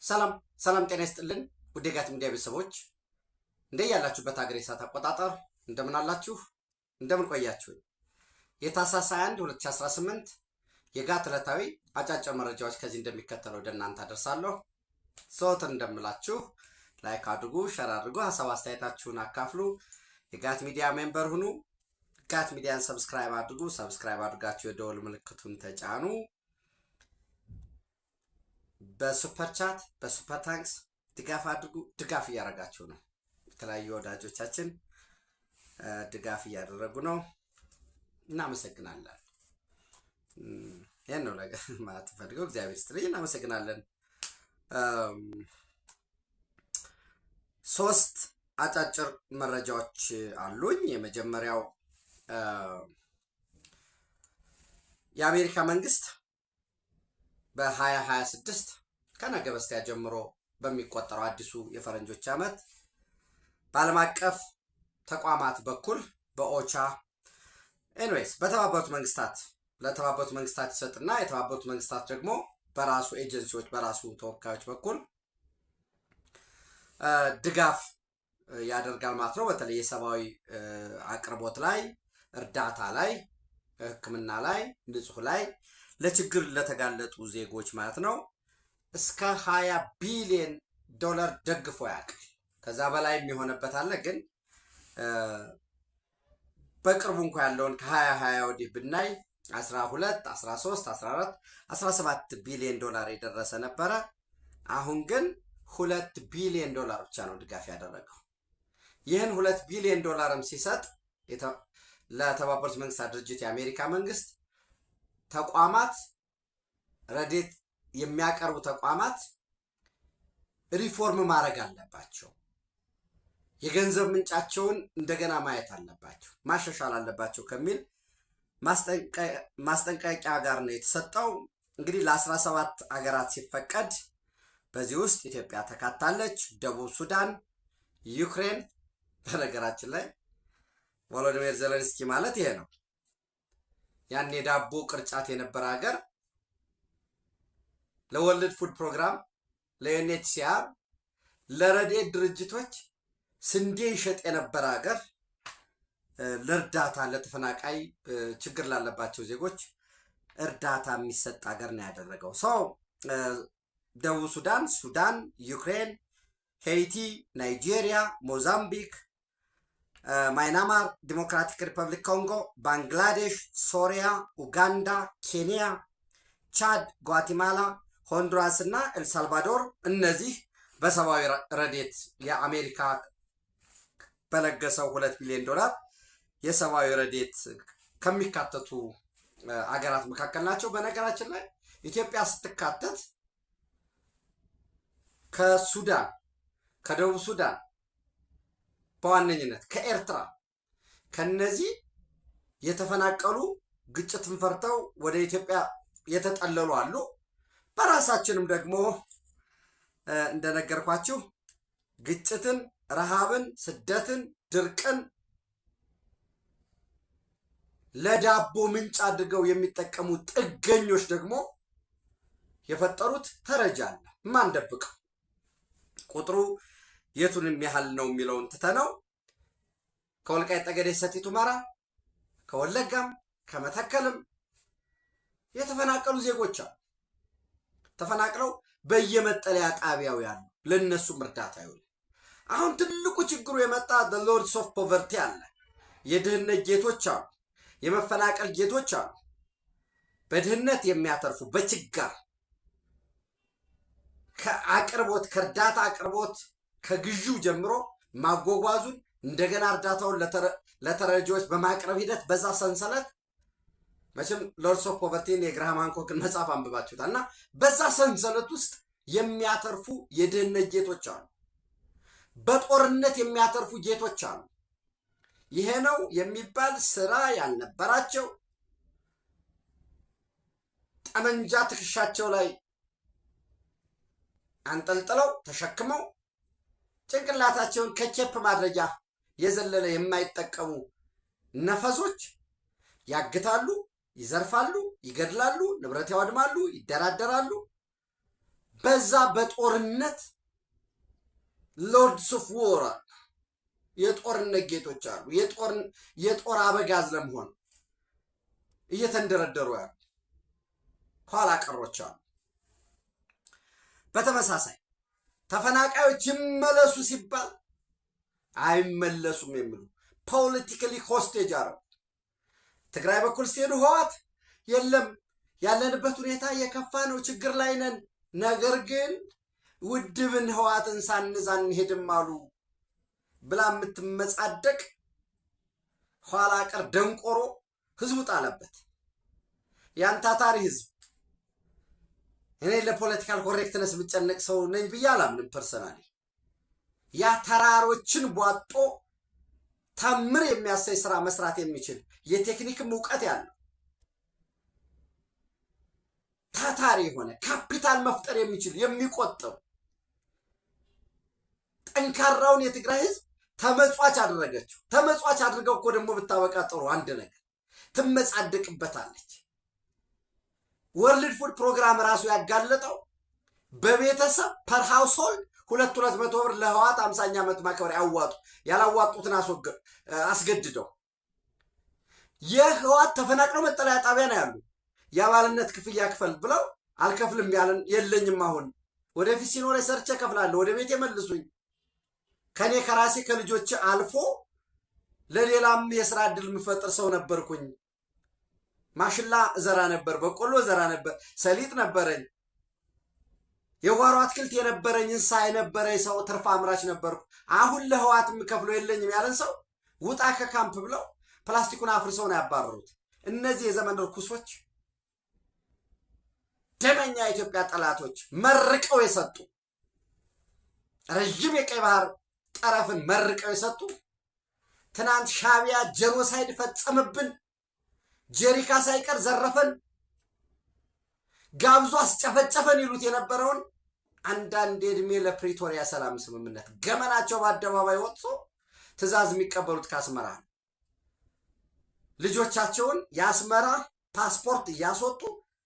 ሰላም ሰላም፣ ጤና ይስጥልን ውድ የጋት ሚዲያ ቤተሰቦች እንደያላችሁበት ሀገር የሰዓት አቆጣጠር እንደምን አላችሁ? እንደምን ቆያችሁ? የታህሳስ 21 2018 የጋት ዕለታዊ አጫጭር መረጃዎች ከዚህ እንደሚከተለው ወደ እናንተ አደርሳለሁ። ሰውት እንደምላችሁ ላይክ አድርጉ፣ ሸር አድርጉ፣ ሀሳብ አስተያየታችሁን አካፍሉ፣ የጋት ሚዲያ ሜምበር ሁኑ። ጋት ሚዲያን ሰብስክራይብ አድርጉ። ሰብስክራይብ አድርጋችሁ የደወል ምልክቱን ተጫኑ። በሱፐር ቻት በሱፐር ታንክስ ድጋፍ አድርጉ። ድጋፍ እያደረጋችሁ ነው። የተለያዩ ወዳጆቻችን ድጋፍ እያደረጉ ነው። እናመሰግናለን። ይህን ነው ነገር ማለት ፈልገው። እግዚአብሔር ይስጥልኝ። እናመሰግናለን። ሶስት አጫጭር መረጃዎች አሉኝ። የመጀመሪያው የአሜሪካ መንግስት በ2026 ከነገ በስቲያ ጀምሮ በሚቆጠረው አዲሱ የፈረንጆች ዓመት በዓለም አቀፍ ተቋማት በኩል በኦቻ ኤንዌይስ በተባበሩት መንግስታት ለተባበሩት መንግስታት ይሰጥና የተባበሩት መንግስታት ደግሞ በራሱ ኤጀንሲዎች በራሱ ተወካዮች በኩል ድጋፍ ያደርጋል ማለት ነው። በተለይ የሰብአዊ አቅርቦት ላይ፣ እርዳታ ላይ፣ ሕክምና ላይ፣ ንጹህ ላይ ለችግር ለተጋለጡ ዜጎች ማለት ነው እስከ 20 ቢሊዮን ዶላር ደግፎ ያውቃል። ከዛ በላይ የሚሆንበት አለ። ግን በቅርቡ እንኳ ያለውን ከ2020 ወዲህ ብናይ 12፣ 13፣ 14፣ 17 ቢሊዮን ዶላር የደረሰ ነበረ። አሁን ግን 2 ቢሊዮን ዶላር ብቻ ነው ድጋፍ ያደረገው። ይህን 2 ቢሊዮን ዶላርም ሲሰጥ ለተባበሩት መንግስታት ድርጅት የአሜሪካ መንግስት ተቋማት ረድኤት የሚያቀርቡ ተቋማት ሪፎርም ማድረግ አለባቸው። የገንዘብ ምንጫቸውን እንደገና ማየት አለባቸው፣ ማሻሻል አለባቸው ከሚል ማስጠንቀቂያ ጋር ነው የተሰጠው። እንግዲህ ለ17 አገራት ሲፈቀድ በዚህ ውስጥ ኢትዮጵያ ተካታለች፣ ደቡብ ሱዳን፣ ዩክሬን። በነገራችን ላይ ቮሎዲሚር ዜሌንስኪ ማለት ይሄ ነው። ያን የዳቦ ቅርጫት የነበረ ሀገር ለወርልድ ፉድ ፕሮግራም፣ ለዩኤንኤችሲአር፣ ለረድኤት ድርጅቶች ስንዴ ይሸጥ የነበረ ሀገር ለእርዳታ ለተፈናቃይ ችግር ላለባቸው ዜጎች እርዳታ የሚሰጥ ሀገር ነው ያደረገው። ሰው ደቡብ ሱዳን፣ ሱዳን፣ ዩክሬን፣ ሄይቲ፣ ናይጄሪያ፣ ሞዛምቢክ፣ ማይናማር፣ ዲሞክራቲክ ሪፐብሊክ ኮንጎ፣ ባንግላዴሽ፣ ሶሪያ፣ ኡጋንዳ፣ ኬንያ፣ ቻድ፣ ጓቲማላ፣ ሆንዱራስ እና ኤልሳልቫዶር እነዚህ በሰብአዊ ረድኤት የአሜሪካ በለገሰው 2 ቢሊዮን ዶላር የሰብአዊ ረድኤት ከሚካተቱ አገራት መካከል ናቸው። በነገራችን ላይ ኢትዮጵያ ስትካተት ከሱዳን፣ ከደቡብ ሱዳን በዋነኝነት ከኤርትራ ከነዚህ የተፈናቀሉ ግጭትን ፈርተው ወደ ኢትዮጵያ የተጠለሉ አሉ። በራሳችንም ደግሞ እንደነገርኳችሁ ግጭትን፣ ረሃብን፣ ስደትን፣ ድርቅን ለዳቦ ምንጭ አድርገው የሚጠቀሙ ጥገኞች ደግሞ የፈጠሩት ተረጃ አለ። ማን ደብቀው ቁጥሩ የቱንም ያህል ነው የሚለውን ትተነው ከወልቃይት ጠገዴ፣ ሰቲት ሁመራ፣ ከወለጋም ከመተከልም የተፈናቀሉ ዜጎች አሉ። ተፈናቅለው በየመጠለያ ጣቢያው ያሉ ለነሱም እርዳታ ይውል። አሁን ትልቁ ችግሩ የመጣ ሎርድስ ኦፍ ፖቨርቲ አለ። የድህነት ጌቶች አሉ። የመፈናቀል ጌቶች አሉ። በድህነት የሚያተርፉ በችጋር ከአቅርቦት ከእርዳታ አቅርቦት ከግዢው ጀምሮ ማጓጓዙን እንደገና እርዳታውን ለተረጂዎች በማቅረብ ሂደት በዛ ሰንሰለት መቼም ሎርድስ ኦፍ ፖቨርቲን የግራሃም ሃንኮክን መጽሐፍ አንብባችሁታል። እና በዛ ሰንሰለት ውስጥ የሚያተርፉ የድህነት ጌቶች አሉ። በጦርነት የሚያተርፉ ጌቶች አሉ። ይሄ ነው የሚባል ስራ ያልነበራቸው ጠመንጃ ትከሻቸው ላይ አንጠልጥለው ተሸክመው ጭንቅላታቸውን ከኬፕ ማድረጊያ የዘለለ የማይጠቀሙ ነፈዞች ያግታሉ፣ ይዘርፋሉ፣ ይገድላሉ፣ ንብረት ያወድማሉ፣ ይደራደራሉ። በዛ በጦርነት ሎርድስ ኦፍ ዎር የጦርነት ጌቶች አሉ። የጦር አበጋዝ ለመሆን እየተንደረደሩ ያሉ ኋላ ቀሮች አሉ። በተመሳሳይ ተፈናቃዮች ይመለሱ ሲባል አይመለሱም የሚሉ ፖለቲካሊ ሆስቴጅ አረው። ትግራይ በኩል ሲሄዱ ህወሓት የለም ያለንበት ሁኔታ የከፋ ነው፣ ችግር ላይ ነን፣ ነገር ግን ውድብን ህወሓትን ሳንዛ እንሄድም አሉ ብላ የምትመጻደቅ ኋላ ቀር ደንቆሮ ህዝቡ ጣለበት። ያን ታታሪ ህዝብ እኔ ለፖለቲካል ኮሬክትነስ ብጨነቅ ሰው ነኝ ብዬ አላምንም ፐርሰናሊ። ያ ተራሮችን ቧጦ ታምር የሚያሳይ ስራ መስራት የሚችል የቴክኒክም እውቀት ያለው ታታሪ የሆነ ካፒታል መፍጠር የሚችል የሚቆጥብ ጠንካራውን የትግራይ ህዝብ ተመጽዋች አደረገችው። ተመጽዋች አድርገው እኮ ደግሞ ብታበቃ ጥሩ አንድ ነገር ትመጻደቅበታለች። ወርልድ ፉድ ፕሮግራም ራሱ ያጋለጠው በቤተሰብ ፐር ሃውስሆልድ 200 ብር ለህወሓት 50ኛ ዓመት ማክበር ያዋጡ ያላዋጡትን አስገድደው የህወሓት ተፈናቅለው መጠለያ ጣቢያ ነው ያሉ። የአባልነት ክፍያ ክፈል ብለው አልከፍልም ያለን የለኝም፣ አሁን ወደፊት ሲኖር ሰርቼ ከፍላለሁ፣ ወደ ቤት መልሱኝ፣ ከኔ ከራሴ ከልጆች አልፎ ለሌላም የስራ ዕድል የምፈጥር ሰው ነበርኩኝ። ማሽላ ዘራ ነበር፣ በቆሎ ዘራ ነበር፣ ሰሊጥ ነበረኝ፣ የጓሮ አትክልት የነበረኝ እንስሳ የነበረኝ ሰው ትርፍ አምራች ነበርኩ። አሁን ለህወሓት የምከፍለው የለኝም ያለን ሰው ውጣ ከካምፕ ብለው ፕላስቲኩን አፍርሰው ነው ያባረሩት። እነዚህ የዘመን ርኩሶች ደመኛ የኢትዮጵያ ጠላቶች መርቀው የሰጡ ረጅም የቀይ ባህር ጠረፍን መርቀው የሰጡ ትናንት ሻቢያ ጄኖሳይድ ፈጸመብን፣ ጀሪካ ሳይቀር ዘረፈን፣ ጋብዞ አስጨፈጨፈን ይሉት የነበረውን አንዳንድ የዕድሜ ለፕሪቶሪያ ሰላም ስምምነት ገመናቸው በአደባባይ ወጥቶ ትዕዛዝ የሚቀበሉት ከአስመራ ልጆቻቸውን የአስመራ ፓስፖርት እያስወጡ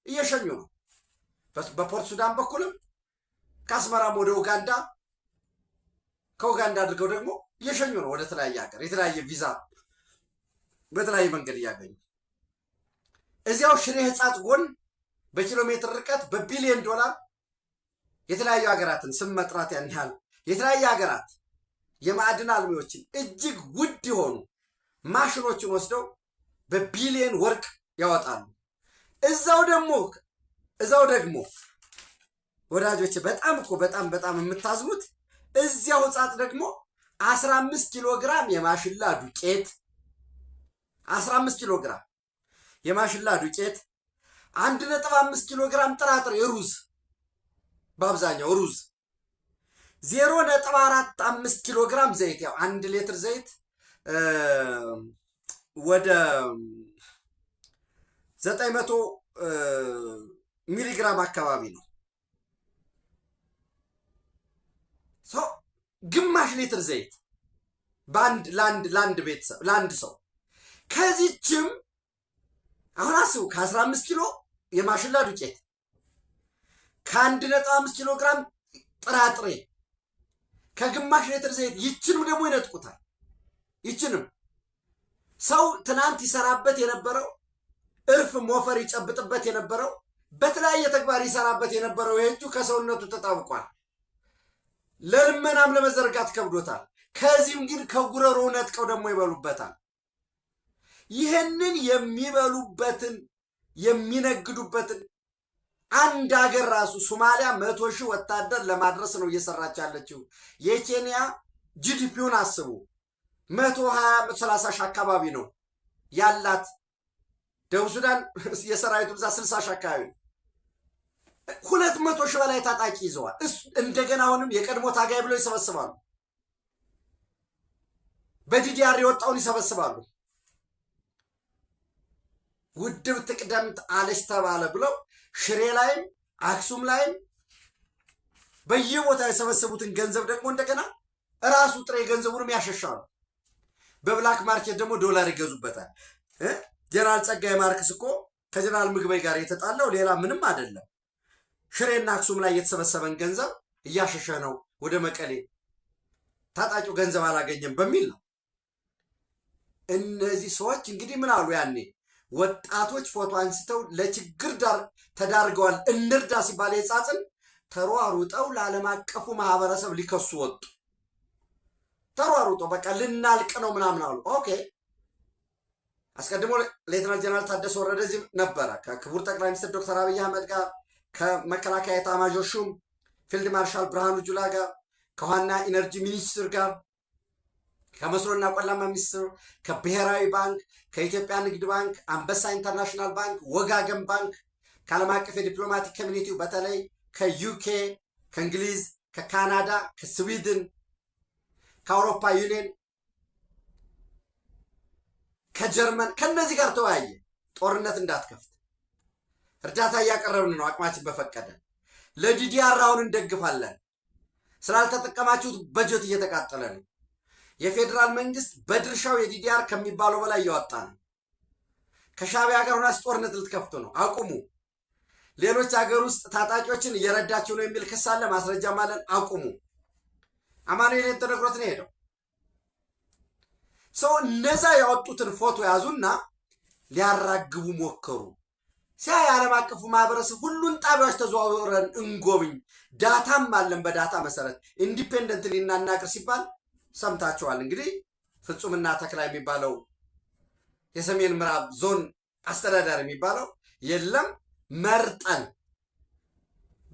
እየሸኙ ነው። በፖርት ሱዳን በኩልም ከአስመራም ወደ ኡጋንዳ፣ ከኡጋንዳ አድርገው ደግሞ እየሸኙ ነው ወደ ተለያየ ሀገር፣ የተለያየ ቪዛ በተለያየ መንገድ እያገኙ እዚያው ሽሬ ህጻጽ ጎን በኪሎ ሜትር ርቀት በቢሊዮን ዶላር የተለያዩ ሀገራትን ስም መጥራት ያን ያህል የተለያየ ሀገራት የማዕድን አልሚዎችን እጅግ ውድ የሆኑ ማሽኖችን ወስደው በቢሊዮን ወርቅ ያወጣሉ። እዛው ደግሞ ወዳጆች በጣም እኮ በጣም የምታዝኑት እዚያው ህጻጽ ደግሞ 15 ኪሎ ግራም የማሽላ ዱቄት 15 ኪሎ ግራም የማሽላ ዱቄት 1.5 ኪሎ ግራም ጥራጥሬ ሩዝ፣ በአብዛኛው ሩዝ 0.45 ኪሎ ግራም ዘይት፣ ያው 1 ሊትር ዘይት ወደ 900 ሚሊግራም አካባቢ ነው። ግማሽ ሊትር ዘይት ለአንድ ቤተሰብ ለአንድ ሰው። ከዚችም አሁን አስቡ ከ15 ኪሎ የማሽላ ዱቄት ከ1.5 ኪሎ ግራም ጥራጥሬ ከግማሽ ሊትር ዘይት ይችንም ደግሞ ይነጥቁታል። ይችንም ሰው ትናንት ይሰራበት የነበረው እርፍ ሞፈር ይጨብጥበት የነበረው በተለያየ ተግባር ይሰራበት የነበረው የእጁ ከሰውነቱ ተጣብቋል። ለልመናም ለመዘርጋት ከብዶታል። ከዚህም ግን ከጉረሮ ነጥቀው ደግሞ ይበሉበታል። ይህንን የሚበሉበትን የሚነግዱበትን አንድ ሀገር ራሱ ሶማሊያ 100,000 ወታደር ለማድረስ ነው እየሰራች ያለችው። የኬንያ ጂዲፒውን አስቡ 120-130 አካባቢ ነው ያላት። ደቡብ ሱዳን የሰራዊቱ ብዛት 60 አካባቢ ነው። 200,000 በላይ ታጣቂ ይዘዋል። እንደገና አሁንም የቀድሞ ታጋይ ብለው ይሰበስባሉ። በዲዲአር የወጣውን ይሰበስባሉ። ውድብ ትቅደምት አለች ተባለ ብለው ሽሬ ላይም አክሱም ላይም በየቦታ የሰበሰቡትን ገንዘብ ደግሞ እንደገና ራሱ ጥሬ ገንዘቡንም ያሸሻሉ። በብላክ ማርኬት ደግሞ ዶላር ይገዙበታል። ጀነራል ጸጋዬ ማርክስ እኮ ከጀነራል ምግበይ ጋር የተጣለው ሌላ ምንም አይደለም። ሽሬና አክሱም ላይ የተሰበሰበን ገንዘብ እያሸሸ ነው ወደ መቀሌ፣ ታጣቂው ገንዘብ አላገኘም በሚል ነው። እነዚህ ሰዎች እንግዲህ ምን አሉ? ያኔ ወጣቶች ፎቶ አንስተው ለችግር ተዳርገዋል እንርዳ ሲባል የጻጽን ተሯሩጠው ለዓለም አቀፉ ማህበረሰብ ሊከሱ ወጡ። ተሯሩጠው በቃ ልናልቅ ነው ምናምን አሉ። ኦኬ አስቀድሞ ሌተናል ጀነራል ታደሰ ወረደ እዚህ ነበረ ከክቡር ጠቅላይ ሚኒስትር ዶክተር አብይ አህመድ ጋር፣ ከመከላከያ ኤታማዦር ሹም ፊልድ ማርሻል ብርሃኑ ጁላ ጋር፣ ከዋና ኢነርጂ ሚኒስትር ጋር፣ ከመስኖና ቆላማ ሚኒስትር፣ ከብሔራዊ ባንክ፣ ከኢትዮጵያ ንግድ ባንክ፣ አንበሳ ኢንተርናሽናል ባንክ፣ ወጋገን ባንክ፣ ከዓለም አቀፍ የዲፕሎማቲክ ኮሚኒቲው በተለይ ከዩኬ፣ ከእንግሊዝ፣ ከካናዳ፣ ከስዊድን፣ ከአውሮፓ ዩኒየን፣ ከጀርመን ከነዚህ ጋር ተወያየ። ጦርነት እንዳትከፍት እርዳታ እያቀረብን ነው አቅማችን በፈቀደ። ለዲዲአር አሁን እንደግፋለን። ስላልተጠቀማችሁት በጀት እየተቃጠለ ነው። የፌዴራል መንግስት በድርሻው የዲዲአር ከሚባለው በላይ እያወጣ ነው። ከሻዕቢያ ጋር ሆናችሁ ጦርነት ልትከፍቱ ነው፣ አቁሙ። ሌሎች ሀገር ውስጥ ታጣቂዎችን እየረዳችሁ ነው የሚል ክስ አለ፣ ማስረጃም አለን፣ አቁሙ። አማኑኤል ተነግሮት ነው ሄደው ሰው እነዛ ያወጡትን ፎቶ ያዙና ሊያራግቡ ሞከሩ። ሲያይ ዓለም አቀፉ ማህበረሰብ ሁሉን ጣቢያዎች ተዘዋውረን እንጎብኝ፣ ዳታም አለን፣ በዳታ መሰረት ኢንዲፔንደንት ሊናናቅር ሲባል ሰምታችኋል። እንግዲህ ፍጹምና ተክላ የሚባለው የሰሜን ምዕራብ ዞን አስተዳዳሪ የሚባለው የለም መርጠን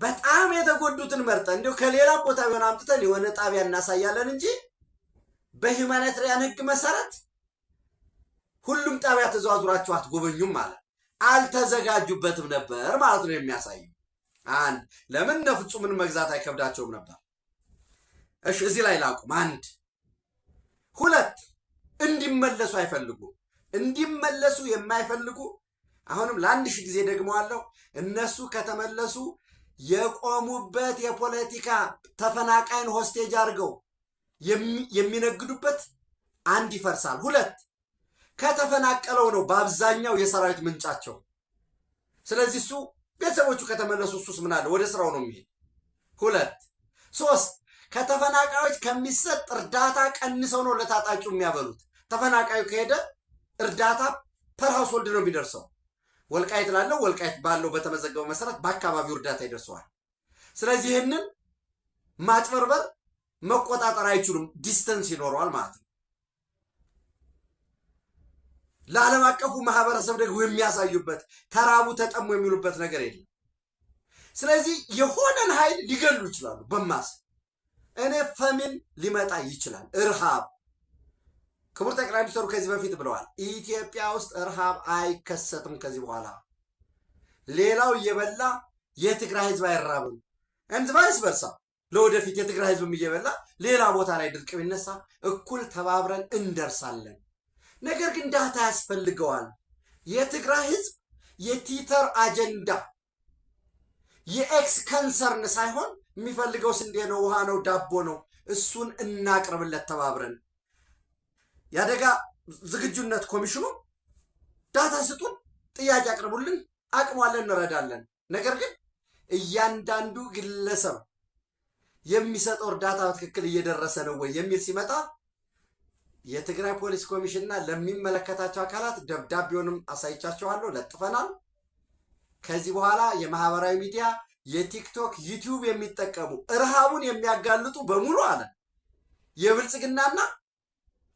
በጣም የተጎዱትን መርጠን እንዲሁ ከሌላ ቦታ ቢሆን አምጥተን የሆነ ጣቢያ እናሳያለን እንጂ በሂውማኒታሪያን ህግ መሰረት ሁሉም ጣቢያ ተዘዋዙራችሁ አትጎበኙም ማለት አልተዘጋጁበትም ነበር ማለት ነው የሚያሳዩ። አንድ ለምን ፍጹምን መግዛት አይከብዳቸውም ነበር። እሺ እዚህ ላይ ላቁም። አንድ ሁለት እንዲመለሱ አይፈልጉ። እንዲመለሱ የማይፈልጉ አሁንም ለአንድ ሺህ ጊዜ ደግመዋለሁ። እነሱ ከተመለሱ የቆሙበት የፖለቲካ ተፈናቃይን ሆስቴጅ አድርገው የሚነግዱበት አንድ ይፈርሳል። ሁለት ከተፈናቀለው ነው በአብዛኛው የሰራዊት ምንጫቸው። ስለዚህ እሱ ቤተሰቦቹ ከተመለሱ እሱስ ምን አለ ወደ ስራው ነው የሚሄድ። ሁለት ሶስት ከተፈናቃዮች ከሚሰጥ እርዳታ ቀንሰው ነው ለታጣቂው የሚያበሉት። ተፈናቃዩ ከሄደ እርዳታ ፐር ሃውስሆልድ ነው የሚደርሰው። ወልቃይት ላለው ወልቃይት ባለው በተመዘገበው መሰረት በአካባቢው እርዳታ ይደርሰዋል። ስለዚህ ይህንን ማጭበርበር መቆጣጠር አይችሉም። ዲስተንስ ይኖረዋል ማለት ነው። ለዓለም አቀፉ ማህበረሰብ ደግሞ የሚያሳዩበት ተራቡ ተጠሙ የሚሉበት ነገር የለም። ስለዚህ የሆነን ኃይል ሊገሉ ይችላሉ በማስ እኔ ፈሚን ሊመጣ ይችላል። እርሃብ ክቡር ጠቅላይ ሚኒስትሩ ከዚህ በፊት ብለዋል። ኢትዮጵያ ውስጥ እርሃብ አይከሰትም ከዚህ በኋላ። ሌላው እየበላ የትግራይ ህዝብ አይራብም። እንዝ ቫይስ ቨርሳ ለወደፊት የትግራይ ህዝብም እየበላ ሌላ ቦታ ላይ ድርቅ ቢነሳ እኩል ተባብረን እንደርሳለን። ነገር ግን ዳታ ያስፈልገዋል። የትግራይ ህዝብ የቲተር አጀንዳ የኤክስ ከንሰርን ሳይሆን የሚፈልገው ስንዴ ነው፣ ውሃ ነው፣ ዳቦ ነው። እሱን እናቅርብለት ተባብረን። የአደጋ ዝግጁነት ኮሚሽኑ ዳታ ስጡን፣ ጥያቄ አቅርቡልን፣ አቅሟለን፣ እንረዳለን። ነገር ግን እያንዳንዱ ግለሰብ የሚሰጠው እርዳታ በትክክል እየደረሰ ነው ወይ የሚል ሲመጣ የትግራይ ፖሊስ ኮሚሽንና ለሚመለከታቸው አካላት ደብዳቤውንም አሳይቻቸዋለሁ፣ ለጥፈናል። ከዚህ በኋላ የማህበራዊ ሚዲያ የቲክቶክ ዩቲዩብ የሚጠቀሙ እርሃቡን የሚያጋልጡ በሙሉ አለ የብልጽግናና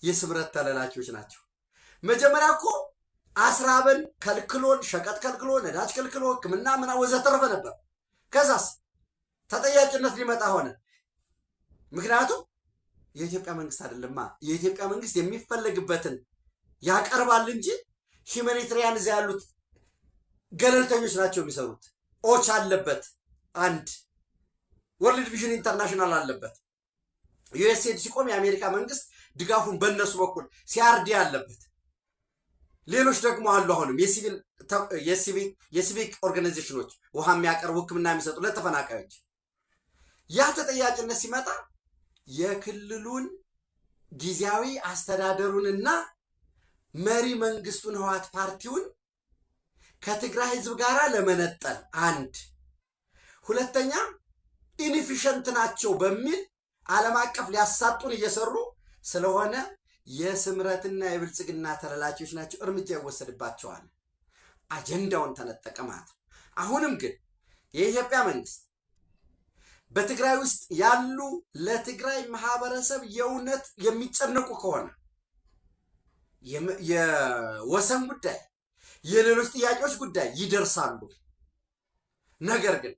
የስምረት ተለላኪዎች ናቸው። መጀመሪያ እኮ አስራበን ከልክሎን፣ ሸቀጥ ከልክሎ፣ ነዳጅ ከልክሎ፣ ሕክምና ምና ወዘተረፈ ነበር። ከዛስ ተጠያቂነት ሊመጣ ሆነ። ምክንያቱም የኢትዮጵያ መንግስት አይደለማ። የኢትዮጵያ መንግስት የሚፈለግበትን ያቀርባል እንጂ ሂውማኒታሪያን እዚያ ያሉት ገለልተኞች ናቸው የሚሰሩት። ኦች አለበት፣ አንድ ወርልድ ቪዥን ኢንተርናሽናል አለበት። ዩኤስኤድ ሲቆም የአሜሪካ መንግስት ድጋፉን በእነሱ በኩል ሲያርዲ አለበት። ሌሎች ደግሞ አሉ። አሁንም የሲቪክ ኦርጋናይዜሽኖች ውሃ የሚያቀርቡ ሕክምና የሚሰጡ ለተፈናቃዮች። ያ ተጠያቂነት ሲመጣ የክልሉን ጊዜያዊ አስተዳደሩንና መሪ መንግስቱን ህወሓት ፓርቲውን ከትግራይ ህዝብ ጋር ለመነጠል አንድ፣ ሁለተኛ ኢንኤፊሽንት ናቸው በሚል ዓለም አቀፍ ሊያሳጡን እየሰሩ ስለሆነ የስምረትና የብልጽግና ተላላኪዎች ናቸው፣ እርምጃ ይወሰድባቸዋል። አጀንዳውን ተነጠቀ ማለት ነው። አሁንም ግን የኢትዮጵያ መንግስት በትግራይ ውስጥ ያሉ ለትግራይ ማህበረሰብ የእውነት የሚጨነቁ ከሆነ የወሰን ጉዳይ፣ የሌሎች ጥያቄዎች ጉዳይ ይደርሳሉ። ነገር ግን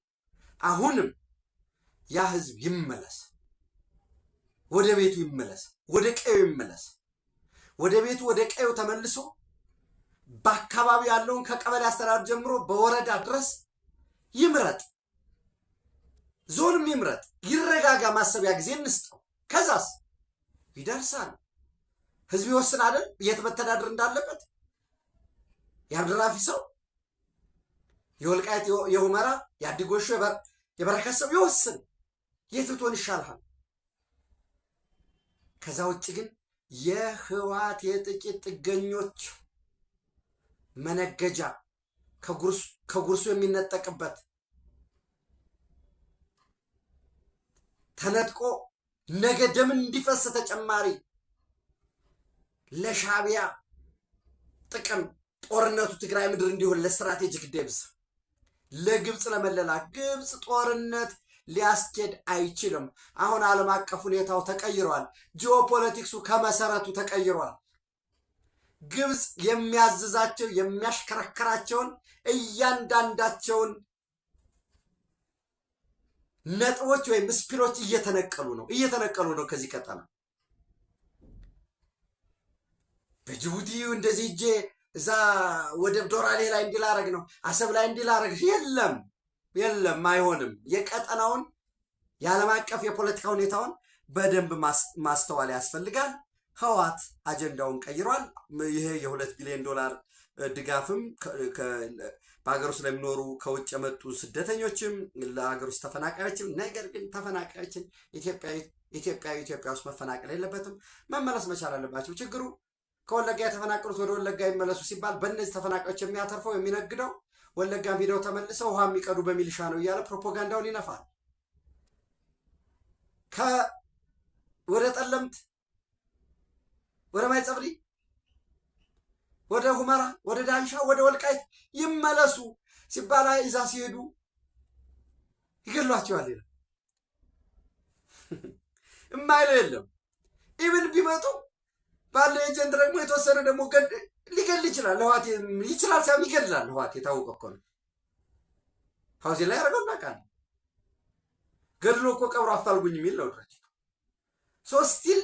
አሁንም ያ ህዝብ ይመለስ፣ ወደ ቤቱ ይመለስ፣ ወደ ቀዩ ይመለስ። ወደ ቤቱ ወደ ቀዩ ተመልሶ በአካባቢው ያለውን ከቀበሌ አስተዳደር ጀምሮ በወረዳ ድረስ ይምረጥ፣ ዞንም ይምረጥ፣ ይረጋጋ፣ ማሰቢያ ጊዜ እንስጠው። ከዛስ ይደርሳል። ህዝብ ይወስን አይደል የት መተዳደር እንዳለበት። የአብድራፊ ሰው፣ የወልቃይት የሁመራ የአዲጎሾ የበረከት ሰው ይወስን፣ የት ብትሆን ይሻልሃል። ከዛ ውጭ ግን የህወሓት የጥቂት ጥገኞች መነገጃ ከጉርሱ የሚነጠቅበት ተነጥቆ ነገ ደምን እንዲፈስ ተጨማሪ ለሻዕቢያ ጥቅም ጦርነቱ ትግራይ ምድር እንዲሆን ለስትራቴጂክ ደብዝ ለግብፅ ለመለላክ ግብፅ ጦርነት ሊያስኬድ አይችልም። አሁን ዓለም አቀፍ ሁኔታው ተቀይሯል። ጂኦፖለቲክሱ ከመሰረቱ ተቀይሯል። ግብፅ የሚያዝዛቸው የሚያሽከረከራቸውን እያንዳንዳቸውን ነጥቦች ወይም ስፒሎች እየተነቀሉ ነው ከዚህ ቀጠና። በጅቡቲ እንደዚህ እጄ እዛ ወደብ ዶራሌ ላይ እንዲላረግ ነው፣ አሰብ ላይ እንዲላረግ የለም፣ አይሆንም። የቀጠናውን የዓለም አቀፍ የፖለቲካ ሁኔታውን በደንብ ማስተዋል ያስፈልጋል። ህወሓት አጀንዳውን ቀይሯል። ይሄ የ2 ቢሊዮን ዶላር ድጋፍም በሀገር ውስጥ ለሚኖሩ ከውጭ የመጡ ስደተኞችም ለሀገር ውስጥ ተፈናቃዮችም፣ ነገር ግን ተፈናቃዮችን ኢትዮጵያ ውስጥ መፈናቀል የለበትም፣ መመለስ መቻል አለባቸው። ችግሩ ከወለጋ የተፈናቀሉት ወደ ወለጋ ይመለሱ ሲባል በእነዚህ ተፈናቃዮች የሚያተርፈው የሚነግደው ወለጋም ሂደው ተመልሰው ውሃ የሚቀዱ በሚሊሻ ነው እያለ ፕሮፓጋንዳውን ይነፋል። ወደ ጠለምት፣ ወደ ማይጸብሪ፣ ወደ ሁመራ፣ ወደ ዳንሻ፣ ወደ ወልቃይት ይመለሱ ሲባል ይዛ ሲሄዱ ይገሏቸዋል ይላል። እማይለው የለም። ኢብን ቢመጡ ባለው ኤጀንት ደግሞ የተወሰነ ደግሞ ሊገል ይችላል። ህወሓት ይችላል ሳይሆን ይገድላል። ህወሓት የታወቀ እኮ ነው። ሀውዜ ላይ ያደረገው እናውቃለን። ገድሎ እኮ ቀብሮ አፋልጉኝ የሚል ነው ድርጅቱ። ስቲል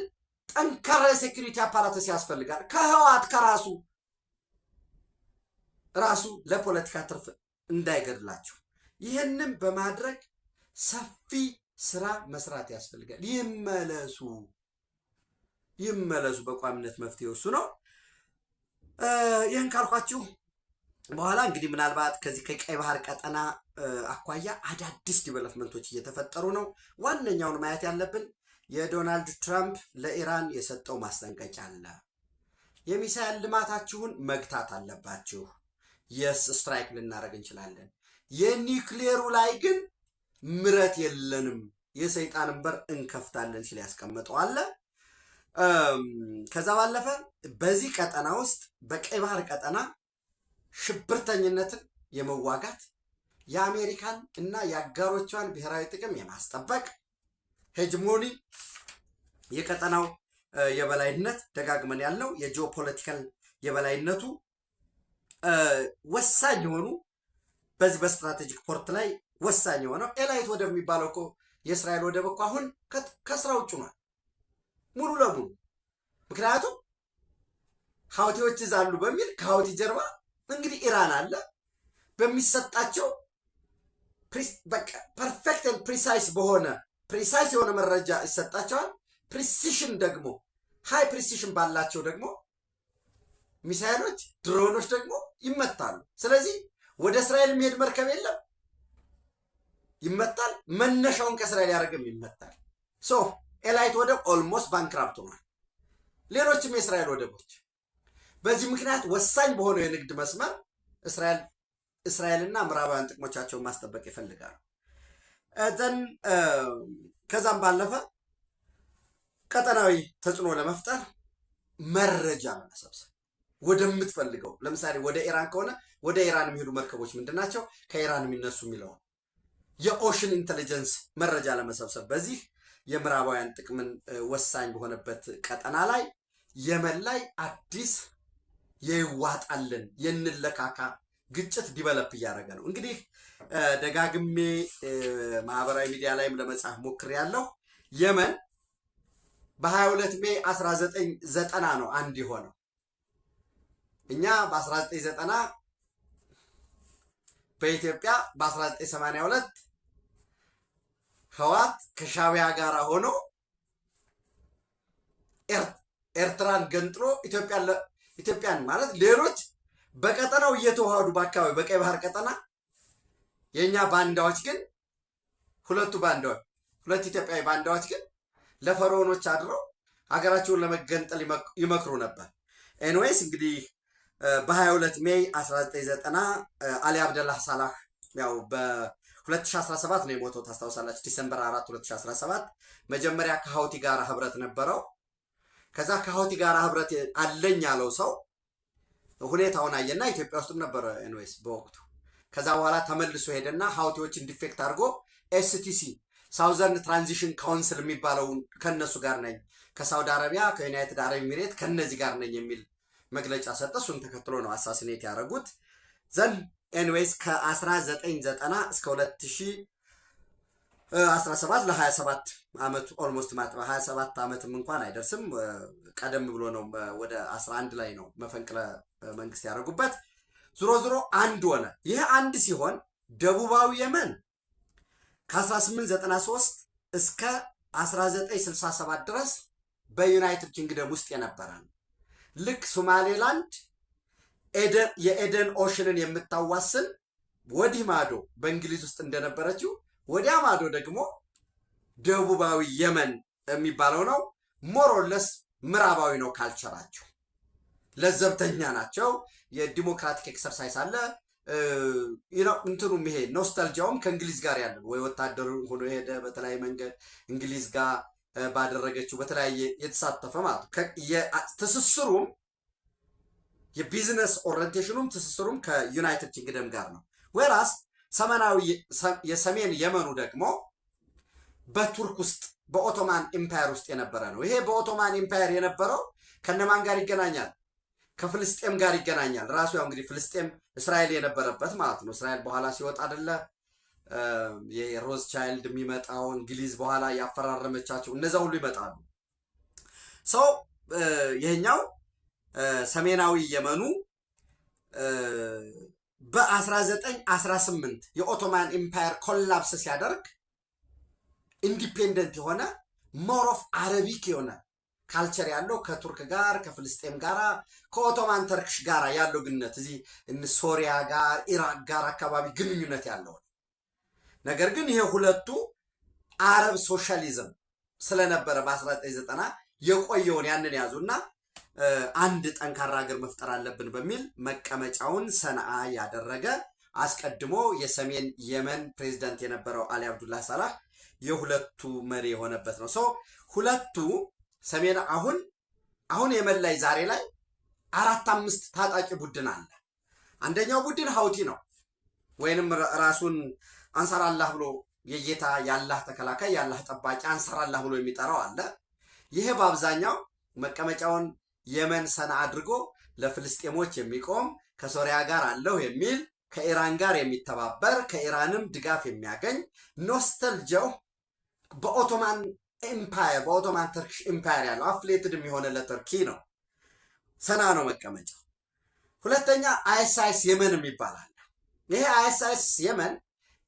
ጠንካራ የሴኩሪቲ አፓራተስ ያስፈልጋል። ከህወሓት ከራሱ ለፖለቲካ ትርፍ እንዳይገድላቸው ይህንም በማድረግ ሰፊ ስራ መስራት ያስፈልጋል። ይመለሱ። በቋሚነት መፍትሄው እሱ ነው። ይህን ካልኳችሁ በኋላ እንግዲህ ምናልባት ከዚህ ከቀይ ባህር ቀጠና አኳያ አዳዲስ ዲቨሎፕመንቶች እየተፈጠሩ ነው። ዋነኛውን ማየት ያለብን የዶናልድ ትራምፕ ለኢራን የሰጠው ማስጠንቀቂያ አለ። የሚሳይል ልማታችሁን መግታት አለባችሁ። የስ ስትራይክ ልናደርግ እንችላለን፣ የኒውክሌሩ ላይ ግን ምረት የለንም፣ የሰይጣንን በር እንከፍታለን ሲል ያስቀመጠው አለ። ከዛ ባለፈ በዚህ ቀጠና ውስጥ በቀይ ባህር ቀጠና ሽብርተኝነትን የመዋጋት የአሜሪካን እና የአጋሮቿን ብሔራዊ ጥቅም የማስጠበቅ ሄጅሞኒ፣ የቀጠናው የበላይነት ደጋግመን ያልነው የጂኦፖለቲካል የበላይነቱ ወሳኝ የሆኑ በዚህ በስትራቴጂክ ፖርት ላይ ወሳኝ የሆነው ኤላይት ወደብ የሚባለው እኮ የእስራኤል ወደብ እኮ አሁን ከስራ ውጭ ሆኗል ሙሉ ለሙሉ። ምክንያቱም ሀውቲዎች ይዛሉ በሚል ከሀውቲ ጀርባ እንግዲህ ኢራን አለ። በሚሰጣቸው በቃ ፐርፌክት ፕሪሳይስ የሆነ መረጃ ይሰጣቸዋል። ፕሪሲሽን ደግሞ ሃይ ፕሪሲሽን ባላቸው ደግሞ ሚሳይሎች፣ ድሮኖች ደግሞ ይመታሉ። ስለዚህ ወደ እስራኤል የሚሄድ መርከብ የለም፣ ይመታል። መነሻውን ከእስራኤል ያደርግም ይመታል። ኤላይት ወደብ ኦልሞስት ባንክራፕት ሆኗል። ሌሎችም የእስራኤል ወደቦች በዚህ ምክንያት ወሳኝ በሆነው የንግድ መስመር እስራኤልና ምዕራባውያን ጥቅሞቻቸውን ማስጠበቅ ይፈልጋሉ። ዘን ከዛም ባለፈ ቀጠናዊ ተጽዕኖ ለመፍጠር መረጃ መሰብሰብ ወደምትፈልገው፣ ለምሳሌ ወደ ኢራን ከሆነ ወደ ኢራን የሚሄዱ መርከቦች ምንድን ናቸው፣ ከኢራን የሚነሱ የሚለውን የኦሽን ኢንቴሊጀንስ መረጃ ለመሰብሰብ በዚህ የምዕራባውያን ጥቅምን ወሳኝ በሆነበት ቀጠና ላይ የመን ላይ አዲስ የይዋጣልን የንለካካ ግጭት ዲቨሎፕ እያደረገ ነው። እንግዲህ ደጋግሜ ማህበራዊ ሚዲያ ላይም ለመጻፍ ሞክሬያለሁ። የመን በ22 ሜይ 1990 ነው አንድ የሆነው። እኛ በ1990 በኢትዮጵያ በ1982 ህወሓት ከሻዕቢያ ጋር ሆኖ ኤርትራን ገንጥሎ ኢትዮጵያን ማለት ሌሎች በቀጠናው እየተዋሃዱ በአካባቢ በቀይ ባህር ቀጠና የኛ ባንዳዎች ግን ሁለት ኢትዮጵያዊ ባንዳዎች ግን ለፈርዖኖች አድረው ሀገራቸውን ለመገንጠል ይመክሩ ነበር። ኤንዌይስ እንግዲህ በ22 ሜይ 1990 አሊ አብደላህ ሳላህ ያው በ2017 ነው የሞተው ታስታውሳላችሁ። ዲሰምበር 4 2017 መጀመሪያ ከሀውቲ ጋር ህብረት ነበረው። ከዛ ከሀውቲ ጋር ህብረት አለኝ ያለው ሰው ሁኔታውን አየና ኢትዮጵያ ውስጥም ነበረ ኤንዌይስ በወቅቱ። ከዛ በኋላ ተመልሶ ሄደና ሀውቲዎችን ዲፌክት አድርጎ ኤስቲሲ ሳውዘርን ትራንዚሽን ካውንስል የሚባለውን ከነሱ ጋር ነኝ፣ ከሳውዲ አረቢያ ከዩናይትድ አረብ ኤሚሬት ከነዚህ ጋር ነኝ የሚል መግለጫ ሰጠ። እሱን ተከትሎ ነው አሳሲኔት ያደረጉት። ዘን ኤንዌይስ ከ1990 እስከ 2017 ለ27 ዓመት ኦልሞስት ማለት 27 ዓመትም እንኳን አይደርስም፣ ቀደም ብሎ ነው ወደ 11 ላይ ነው መፈንቅለ መንግስት ያደረጉበት። ዞሮ ዞሮ አንድ ሆነ። ይህ አንድ ሲሆን ደቡባዊ የመን ከ1893 እስከ 1967 ድረስ በዩናይትድ ኪንግደም ውስጥ የነበረ ነው። ልክ ሶማሌላንድ የኤደን ኦሽንን የምታዋስን ወዲህ ማዶ በእንግሊዝ ውስጥ እንደነበረችው ወዲያ ማዶ ደግሞ ደቡባዊ የመን የሚባለው ነው። ሞሮለስ ምዕራባዊ ነው ካልቸራቸው፣ ለዘብተኛ ናቸው። የዲሞክራቲክ ኤክሰርሳይዝ አለ እንትኑም ይሄ ኖስታልጂያውም ከእንግሊዝ ጋር ያለን ወይ ወታደሩ ሆኖ የሄደ በተለያየ መንገድ እንግሊዝ ጋር ባደረገችው በተለያየ የተሳተፈ ማለት ትስስሩም የቢዝነስ ኦሪየንቴሽኑም ትስስሩም ከዩናይትድ ኪንግደም ጋር ነው። ወራስ የሰሜን የመኑ ደግሞ በቱርክ ውስጥ በኦቶማን ኢምፓየር ውስጥ የነበረ ነው። ይሄ በኦቶማን ኢምፓየር የነበረው ከነማን ጋር ይገናኛል? ከፍልስጤም ጋር ይገናኛል። ራሱ ያው እንግዲህ ፍልስጤም እስራኤል የነበረበት ማለት ነው። እስራኤል በኋላ ሲወጣ አይደለ የሮዝ ቻይልድ የሚመጣው እንግሊዝ በኋላ ያፈራረመቻቸው እነዛ ሁሉ ይመጣሉ። ሰው ይሄኛው ሰሜናዊ የመኑ በ1918 የኦቶማን ኢምፓየር ኮላፕስ ሲያደርግ ኢንዲፔንደንት የሆነ ሞር ኦፍ አረቢክ የሆነ ካልቸር ያለው ከቱርክ ጋር ከፍልስጤም ጋር ከኦቶማን ተርክሽ ጋር ያለው ግንኙነት እዚህ ሶሪያ ጋር ኢራቅ ጋር አካባቢ ግንኙነት ያለው ነገር ግን ይሄ ሁለቱ አረብ ሶሻሊዝም ስለነበረ በ1990 የቆየውን ያንን ያዙና አንድ ጠንካራ ሀገር መፍጠር አለብን በሚል መቀመጫውን ሰንዓ ያደረገ አስቀድሞ የሰሜን የመን ፕሬዝዳንት የነበረው አሊ አብዱላህ ሳላህ የሁለቱ መሪ የሆነበት ነው። ሰው ሁለቱ ሰሜን አሁን የመን ላይ ዛሬ ላይ 4-5 ታጣቂ ቡድን አለ። አንደኛው ቡድን ሀውቲ ነው ወይንም ራሱን አንሳር አላህ ብሎ የጌታ ያላህ ተከላካይ ያላህ ጠባቂ አንሳር አላህ ብሎ የሚጠራው አለ። ይሄ በአብዛኛው መቀመጫውን የመን ሰንዓ አድርጎ ለፍልስጤሞች የሚቆም ከሶሪያ ጋር አለው የሚል ከኢራን ጋር የሚተባበር ከኢራንም ድጋፍ የሚያገኝ ኖስተልጂያው በኦቶማን ኤምፓየር በኦቶማን ተርኪሽ ኤምፓየር ያለው አፍሌትድ የሚሆነ ለተርኪ ነው። ሰንዓ ነው መቀመጫው። ሁለተኛ አይኤስአይኤስ የመን የሚባላል። ይሄ አይኤስአይኤስ የመን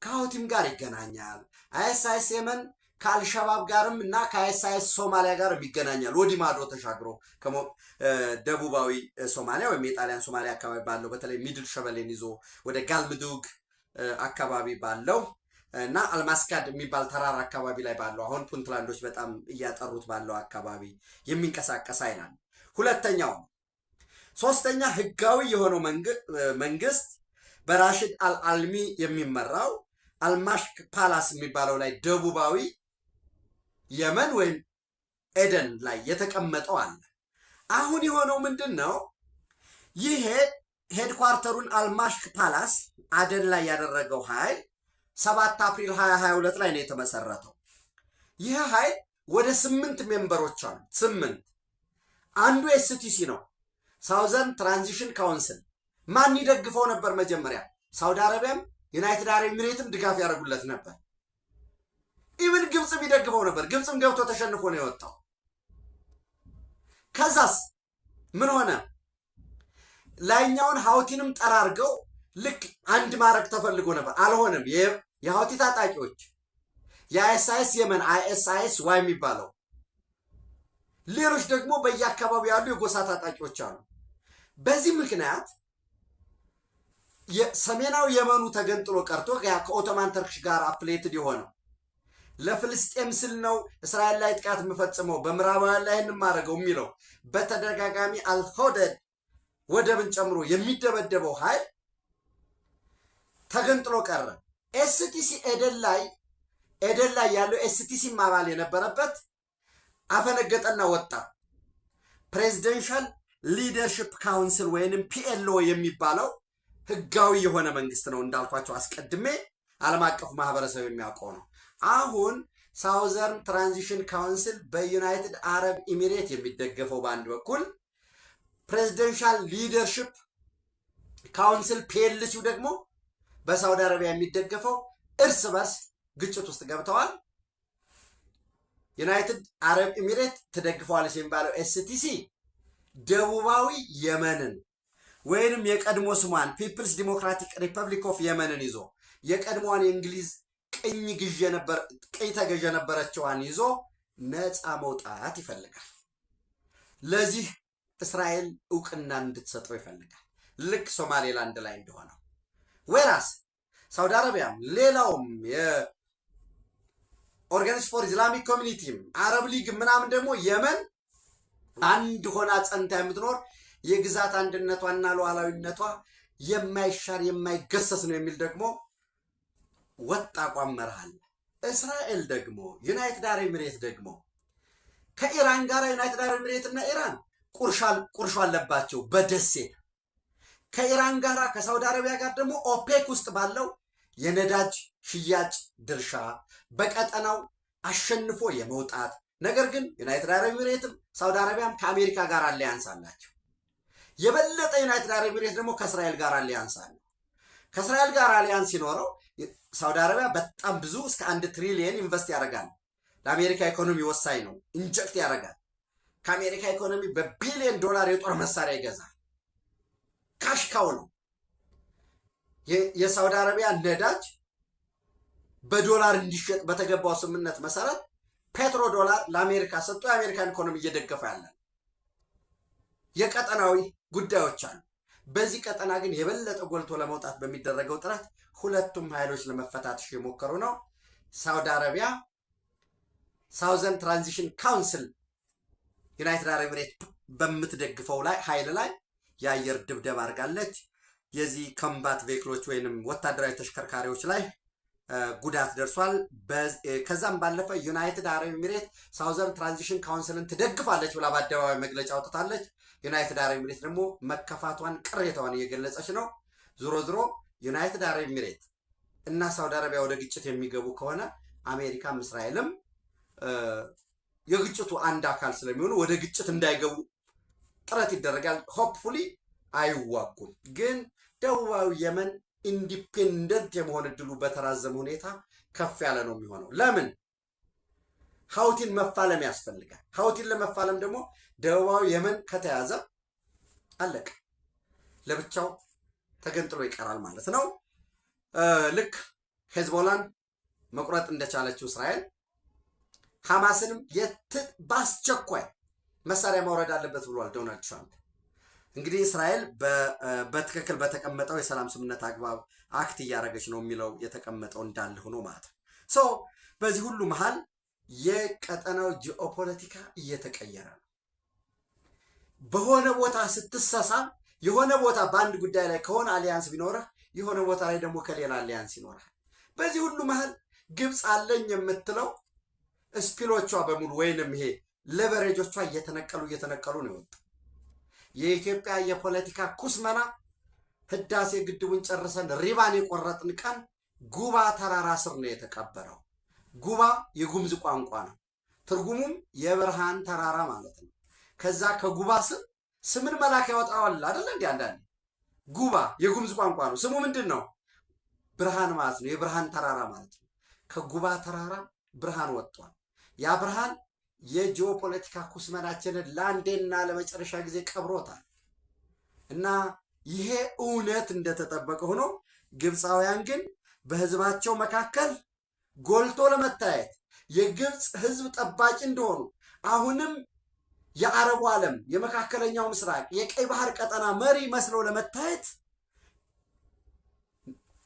ከሀውቲም ጋር ይገናኛል። አይኤስአይኤስ የመን ከአልሸባብ ጋርም እና ከአይኤስአይኤስ ሶማሊያ ጋርም ይገናኛል። ወዲህ ማዶ ተሻግሮ ደቡባዊ ሶማሊያ ወይም የጣሊያን ሶማሊያ አካባቢ ባለው በተለይ ሚድል ሸበሌን ይዞ ወደ ጋልምዱግ አካባቢ ባለው እና አልማስካድ የሚባል ተራራ አካባቢ ላይ ባለው አሁን ፑንትላንዶች በጣም እያጠሩት ባለው አካባቢ የሚንቀሳቀስ አይናል። ሁለተኛው ሶስተኛ ህጋዊ የሆነው መንግስት በራሽድ አልአልሚ የሚመራው አልማሽክ ፓላስ የሚባለው ላይ ደቡባዊ የመን ወይም ኤደን ላይ የተቀመጠው አለ። አሁን የሆነው ምንድን ነው? ይሄ ሄድኳርተሩን አልማሽክ ፓላስ አደን ላይ ያደረገው ኃይል 7 አፕሪል 2022 ላይ ነው የተመሰረተው። ይህ ኃይል ወደ 8 ሜምበሮች አሉ። 8 አንዱ ኤስቲሲ ነው፣ ሳውዘርን ትራንዚሽን ካውንስል። ማን ይደግፈው ነበር? መጀመሪያ ሳውዲ አረቢያም ዩናይትድ አረብ ኤሚሬትም ድጋፍ ያደርጉለት ነበር። ኢቭን ግብፅም ይደግፈው ነበር። ግብፅም ገብቶ ተሸንፎ ነው የወጣው። ከዛስ ምን ሆነ? ላይኛውን ሀውቲንም ጠራርገው ልክ አንድ ማድረግ ተፈልጎ ነበር፣ አልሆነም። የሀውቲ ታጣቂዎች የአይኤስአይኤስ የመን አይኤስአይኤስ ዋይ የሚባለው ሌሎች ደግሞ በየአካባቢው ያሉ የጎሳ ታጣቂዎች አሉ። በዚህ ምክንያት የሰሜናዊ የመኑ ተገንጥሎ ቀርቶ ከኦቶማን ተርክሽ ጋር አፍሌትድ የሆነው ለፍልስጤም ስል ነው እስራኤል ላይ ጥቃት የምፈጽመው በምዕራባውያን ላይ እንማረገው የሚለው በተደጋጋሚ አልሆደድ ወደብን ጨምሮ የሚደበደበው ኃይል ተገንጥሎ ቀረ። ኤስቲሲ ኤደን ላይ ያለው ኤስቲሲ አባል የነበረበት አፈነገጠና ወጣ። ፕሬዚደንሻል ሊደርሽፕ ካውንስል ወይንም ፒኤልኦ የሚባለው ህጋዊ የሆነ መንግስት ነው። እንዳልኳቸው አስቀድሜ ዓለም አቀፍ ማህበረሰብ የሚያውቀው ነው። አሁን ሳውዘርን ትራንዚሽን ካውንስል በዩናይትድ አረብ ኤሚሬት የሚደገፈው በአንድ በኩል፣ ፕሬዚደንሻል ሊደርሽፕ ካውንስል ፒኤልሲው ደግሞ በሳውዲ አረቢያ የሚደገፈው እርስ በርስ ግጭት ውስጥ ገብተዋል። ዩናይትድ አረብ ኤሚሬት ትደግፈዋለች የሚባለው ኤስቲሲ ደቡባዊ የመንን ወይንም የቀድሞ ስሟን ፒፕልስ ዲሞክራቲክ ሪፐብሊክ ኦፍ የመንን ይዞ የቀድሞዋን የእንግሊዝ ቅኝ ተገዥ የነበረችዋን ይዞ ነፃ መውጣት ይፈልጋል። ለዚህ እስራኤል እውቅና እንድትሰጠው ይፈልጋል፣ ልክ ሶማሌላንድ ላይ እንደሆነው። ወይራስ ሳውዲ አረቢያም ሌላውም የኦርጋናይዜሽን ፎር ኢስላሚክ ኮሚኒቲም አረብ ሊግ ምናምን ደግሞ የመን አንድ ሆና ጸንታ የምትኖር የግዛት አንድነቷና ሉዓላዊነቷ የማይሻር የማይገሰስ ነው የሚል ደግሞ ወጥ አቋም መርሃል። እስራኤል ደግሞ ዩናይትድ አረብ ኤሚሬት ደግሞ ከኢራን ጋር ዩናይትድ አረብ ኤሚሬት እና ኢራን ቁርሾ አለባቸው በደሴት። ከኢራን ጋር ከሳውዲ አረቢያ ጋር ደግሞ ኦፔክ ውስጥ ባለው የነዳጅ ሽያጭ ድርሻ በቀጠናው አሸንፎ የመውጣት ነገር ግን ዩናይትድ አረብ ኤሚሬትም ሳውዲ አረቢያም ከአሜሪካ ጋር አሊያንስ አላቸው። የበለጠ ዩናይትድ አረብ ኤሚሬት ደግሞ ከእስራኤል ጋር አሊያንስ አለ። ከእስራኤል ጋር አሊያንስ ሲኖረው ሳውዲ አረቢያ በጣም ብዙ እስከ 1 ትሪሊየን ኢንቨስት ያደርጋል። ለአሜሪካ ኢኮኖሚ ወሳኝ ነው። ኢንጀክት ያደርጋል። ከአሜሪካ ኢኮኖሚ በቢሊዮን ዶላር የጦር መሳሪያ ይገዛል። ካሽካው ነው። የሳውዲ አረቢያ ነዳጅ በዶላር እንዲሸጥ በተገባው ስምምነት መሰረት ፔትሮ ዶላር ለአሜሪካ ሰጥቶ የአሜሪካን ኢኮኖሚ እየደገፈ ያለ የቀጠናዊ ጉዳዮች አሉ። በዚህ ቀጠና ግን የበለጠ ጎልቶ ለመውጣት በሚደረገው ጥረት ሁለቱም ኃይሎች ለመፈታተሽ የሞከሩ ነው። ሳውዲ አረቢያ ሳውዘርን ትራንዚሽን ካውንስል ዩናይትድ አረብ ኤሚሬት በምትደግፈው ላይ ኃይል ላይ የአየር ድብደባ አድርጋለች። የዚህ ኮምባት ቬክሎች ወይንም ወታደራዊ ተሽከርካሪዎች ላይ ጉዳት ደርሷል። ከዛም ባለፈ ዩናይትድ አረብ ኤሚሬት ሳውዘርን ትራንዚሽን ካውንስልን ትደግፋለች ብላ በአደባባይ መግለጫ አውጥታለች። ዩናይትድ አረብ ኤሚሬት ደግሞ መከፋቷን ቅሬታዋን እየገለጸች ነው። ዞሮ ዞሮ ዩናይትድ አረብ ኤሚሬት እና ሳውዲ አረቢያ ወደ ግጭት የሚገቡ ከሆነ አሜሪካም እስራኤልም የግጭቱ አንድ አካል ስለሚሆኑ ወደ ግጭት እንዳይገቡ ጥረት ይደረጋል። ሆፕፉሊ አይዋጉም። ግን ደቡባዊ የመን ኢንዲፔንደንት የመሆን እድሉ በተራዘመ ሁኔታ ከፍ ያለ ነው የሚሆነው። ለምን? ሀውቲን መፋለም ያስፈልጋል። ሀውቲን ለመፋለም ደግሞ ደቡባዊ የመን ከተያዘ አለቀ፣ ለብቻው ተገንጥሎ ይቀራል ማለት ነው። ልክ ሄዝቦላን መቁረጥ እንደቻለችው እስራኤል ሐማስንም በአስቸኳይ መሳሪያ ማውረድ አለበት ብሏል ዶናልድ ትራምፕ። እንግዲህ እስራኤል በትክክል በተቀመጠው የሰላም ስምምነት አግባብ አክት እያደረገች ነው የሚለው የተቀመጠው እንዳለ ሆኖ ማለት ነው። በዚህ ሁሉ መሃል የቀጠናው ጂኦፖለቲካ እየተቀየረ ነው። በሆነ ቦታ ስትሳሳብ የሆነ ቦታ በአንድ ጉዳይ ላይ ከሆነ አሊያንስ ቢኖርህ የሆነ ቦታ ላይ ደግሞ ከሌላ አሊያንስ ይኖራል። በዚህ ሁሉ መሃል ግብፅ አለኝ የምትለው ስፒሎቿ በሙሉ ወይንም ይሄ ለቨሬጆቿ እየተነቀሉ ነው የወጡ። የኢትዮጵያ የፖለቲካ ኩስመና ህዳሴ ግድቡን ጨርሰን ሪባን የቆረጥን ቀን ጉባ ተራራ ስር ነው የተቀበረው። ጉባ የጉምዝ ቋንቋ ነው። ትርጉሙም የብርሃን ተራራ ማለት ነው። ከዛ ከጉባ ስር ስምን መላክ ያወጣዋል አይደል እንዴ? አንዳንዴ ጉባ የጉምዝ ቋንቋ ነው። ስሙ ምንድን ነው? ብርሃን ማለት ነው። የብርሃን ተራራ ማለት ነው። ከጉባ ተራራ ብርሃን ወጥቷል። ያ ብርሃን የጂኦፖለቲካ ኩስመናችንን ለአንዴና ለመጨረሻ ጊዜ ቀብሮታል። እና ይሄ እውነት እንደተጠበቀ ሆኖ ግብፃውያን ግን በህዝባቸው መካከል ጎልቶ ለመታየት የግብፅ ህዝብ ጠባቂ እንደሆኑ አሁንም የአረቡ ዓለም የመካከለኛው ምስራቅ የቀይ ባህር ቀጠና መሪ መስለው ለመታየት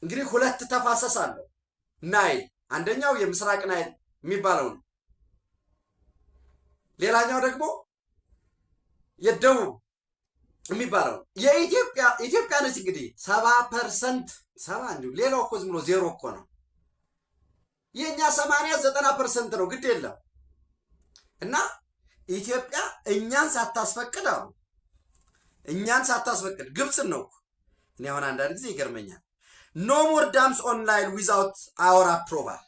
እንግዲህ ሁለት ተፋሰስ አለው ናይል። አንደኛው የምስራቅ ናይል የሚባለው ነው። ሌላኛው ደግሞ የደቡብ የሚባለው ነው። ኢትዮጵያ ነች እንግዲህ 70% 70 እንዲሁ ሌላው እኮ ዝም ብሎ ዜሮ እኮ ነው። የኛ 80-90% ነው። ግድ የለም እና ኢትዮጵያ እኛን ሳታስፈቅድ ግብፅን ነው። እኔ አሁን አንዳንድ ጊዜ ይገርመኛል። ኖ ሞር ዳምስ ኦን ናይል ዊዛውት አወር አፕሮቫል።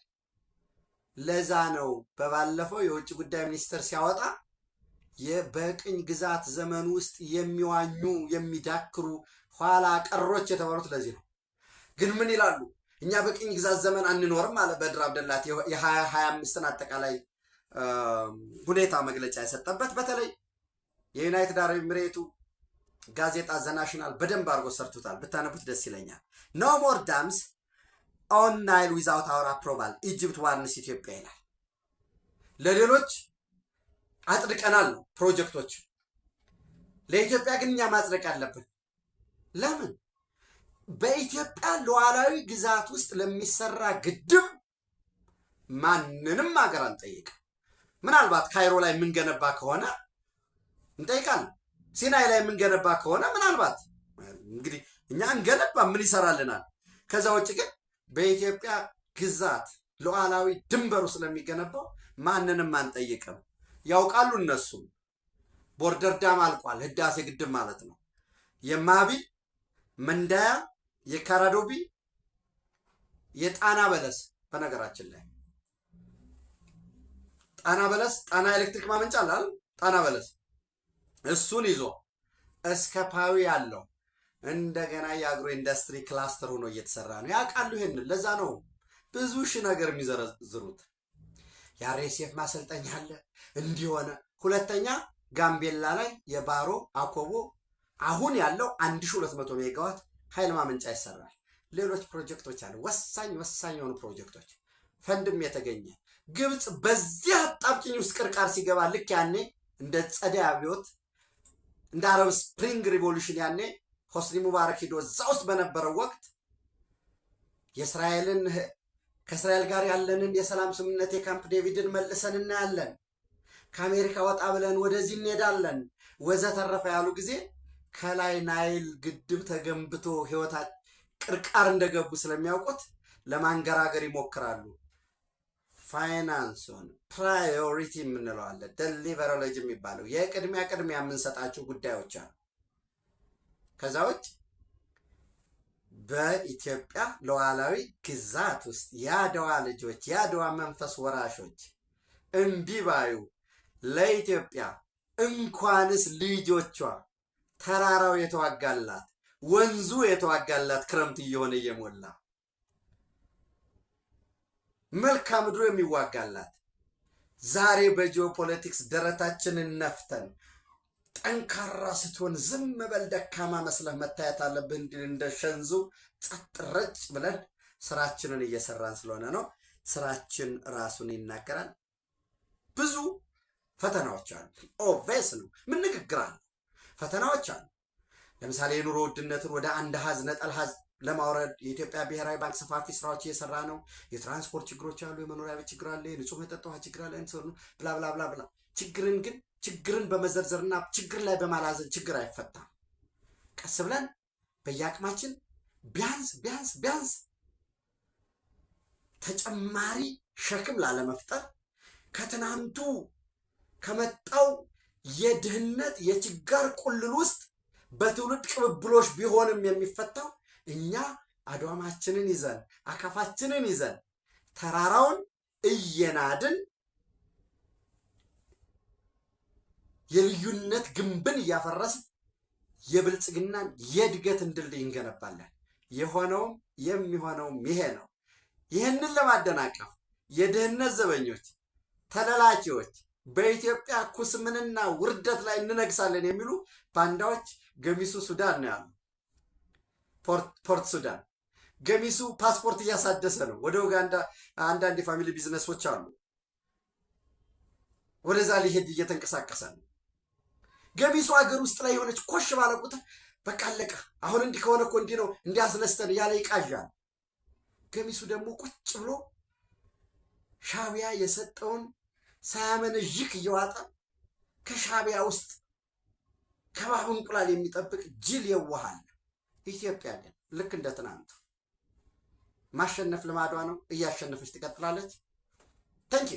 ለዛ ነው በባለፈው የውጭ ጉዳይ ሚኒስትር ሲያወጣ በቅኝ ግዛት ዘመን ውስጥ የሚዋኙ የሚዳክሩ ኋላ ቀሮች የተባሉት ለዚህ ነው። ግን ምን ይላሉ? እኛ በቅኝ ግዛት ዘመን አንኖርም አለ በድር አብደላቲ የ2025ን አጠቃላይ ሁኔታ መግለጫ የሰጠበት። በተለይ የዩናይትድ አረብ ኤሚሬቱ ጋዜጣ ዘናሽናል በደንብ አድርጎ ሰርቶታል። ብታነቡት ደስ ይለኛል። ኖ ሞር ዳምስ ኦን ናይል ዊዛውት አወር አፕሮቫል ኢጅፕት ዋርንስ ኢትዮጵያ ይላል። ለሌሎች አጽድቀናል ነው ፕሮጀክቶች፣ ለኢትዮጵያ ግን እኛ ማጽደቅ አለብን። ለምን? በኢትዮጵያ ሉዓላዊ ግዛት ውስጥ ለሚሰራ ግድብ ማንንም ሀገር አንጠይቅም። ምናልባት ካይሮ ላይ የምንገነባ ከሆነ እንጠይቃለን። ሲናይ ላይ የምንገነባ ከሆነ ምናልባት እንግዲህ እኛ እንገነባ ምን ይሰራልናል? ከዛ ውጭ ግን በኢትዮጵያ ግዛት ሉዓላዊ ድንበሩ ስለሚገነባው ማንንም አንጠይቅም። ያውቃሉ እነሱም። ቦርደር ዳም አልቋል። ህዳሴ ግድብ ማለት ነው። የማቢል መንዳያ፣ የካራዶቢ፣ የጣና በለስ በነገራችን ላይ ጣና ኤሌክትሪክ ማመንጫ አላል ጣና በለስ እሱን ይዞ እስከ ፓዊ ያለው እንደገና የአግሮ ኢንዱስትሪ ክላስተር ሆኖ እየተሰራ ነው። ያውቃሉ ይሄንን። ለዛ ነው ብዙ ሺህ ነገር የሚዘረዝሩት። የአርኤስኤፍ ማሰልጠኛ አለ እንዲሆነ። ሁለተኛ ጋምቤላ ላይ የባሮ አኮቦ አሁን ያለው 1200 ሜጋዋት ኃይል ማመንጫ ይሰራል። ሌሎች ፕሮጀክቶች አሉ፣ ወሳኝ የሆኑ ፕሮጀክቶች። ፈንድም የተገኘ ግብፅ በዚህ አጣብቂኝ ውስጥ ቅርቃር ሲገባ ልክ ያኔ እንደ ጸደይ አብዮት እንደ አረብ ስፕሪንግ ሪቮሉሽን ያኔ ሆስኒ ሙባረክ ሂዶ እዛ ውስጥ በነበረው ወቅት ከእስራኤል ጋር ያለንን የሰላም ስምምነት የካምፕ ዴቪድን መልሰን እናያለን፣ ከአሜሪካ ወጣ ብለን ወደዚህ እንሄዳለን ወዘተረፈ ያሉ ጊዜ ከላይ ናይል ግድብ ተገንብቶ ህይወታት ቅርቃር እንደገቡ ስለሚያውቁት ለማንገራገር ይሞክራሉ። ፋይናንሱን ፕራዮሪቲ የምንለው አለ፣ ደሊቨራሎጂ የሚባለው የቅድሚያ የምንሰጣቸው ጉዳዮች አሉ። ከዛ ውጭ በኢትዮጵያ ሉዓላዊ ግዛት ውስጥ የአድዋ ልጆች የአድዋ መንፈስ ወራሾች እምቢ ባዩ ለኢትዮጵያ እንኳንስ ልጆቿ ተራራው የተዋጋላት ወንዙ የተዋጋላት ክረምት እየሆነ እየሞላ መልክዓ ምድሩ የሚዋጋላት ዛሬ በጂኦፖለቲክስ ደረታችንን ነፍተን ጠንካራ ስትሆን ዝም በል ደካማ መስለህ መታየት አለብህ እንደ ሸንዙ ጸጥ ረጭ ብለን ስራችንን እየሰራን ስለሆነ ነው። ስራችን ራሱን ይናገራል። ብዙ ፈተናዎች አሉ። ኦቬስ ነው። ምን ንግግር አለ? ፈተናዎች አሉ። ለምሳሌ የኑሮ ውድነትን ወደ አንድ ሀዝ ነጠል ሀዝ ለማውረድ የኢትዮጵያ ብሔራዊ ባንክ ሰፋፊ ስራዎች እየሰራ ነው። የትራንስፖርት ችግሮች አሉ። የመኖሪያ ቤት ችግር አለ። የንጹህ መጠጥ ውሃ ችግር አለ። ብላ ብላ ብላ ብላ። ችግርን በመዘርዘርና ችግር ላይ በማላዘን ችግር አይፈታም። ቀስ ብለን በየአቅማችን ቢያንስ ተጨማሪ ሸክም ላለመፍጠር ከትናንቱ ከመጣው የድህነት የችጋር ቁልል ውስጥ በትውልድ ቅብብሎች ቢሆንም የሚፈታው እኛ አድዋማችንን ይዘን አካፋችንን ይዘን ተራራውን እየናድን የልዩነት ግንብን እያፈረስን የብልጽግናን የእድገትን ድልድይ እንገነባለን። የሆነውም የሚሆነውም ይሄ ነው። ይህንን ለማደናቀፍ የድህነት ዘበኞች፣ ተለላኪዎች በኢትዮጵያ ኩስምንና ውርደት ላይ እንነግሳለን የሚሉ ባንዳዎች ገሚሱ ሱዳን ነው ያሉ፣ ፖርት ሱዳን። ገሚሱ ፓስፖርት እያሳደሰ ነው። ወደ ኡጋንዳ አንዳንድ የፋሚሊ ቢዝነሶች አሉ፣ ወደዛ ሊሄድ እየተንቀሳቀሰ ነው። ገሚሱ ሀገር ውስጥ ላይ የሆነች ኮሽ ባለ ቁጥር በቃ አለቀ፣ አሁን እንዲህ ከሆነ እኮ እንዲህ ነው እንዲያስነስተን እያለ ይቃዣል። ገሚሱ ደግሞ ቁጭ ብሎ ሻዕቢያ የሰጠውን ሳያመነዥክ እየዋጠ ከሻዕቢያ ውስጥ ከባብ እንቁላል የሚጠብቅ ጅል የዋሃል። ኢትዮጵያ ግን ልክ እንደ ትናንቱ ማሸነፍ ልማዷ ነው። እያሸነፈች ትቀጥላለች። ተንኪ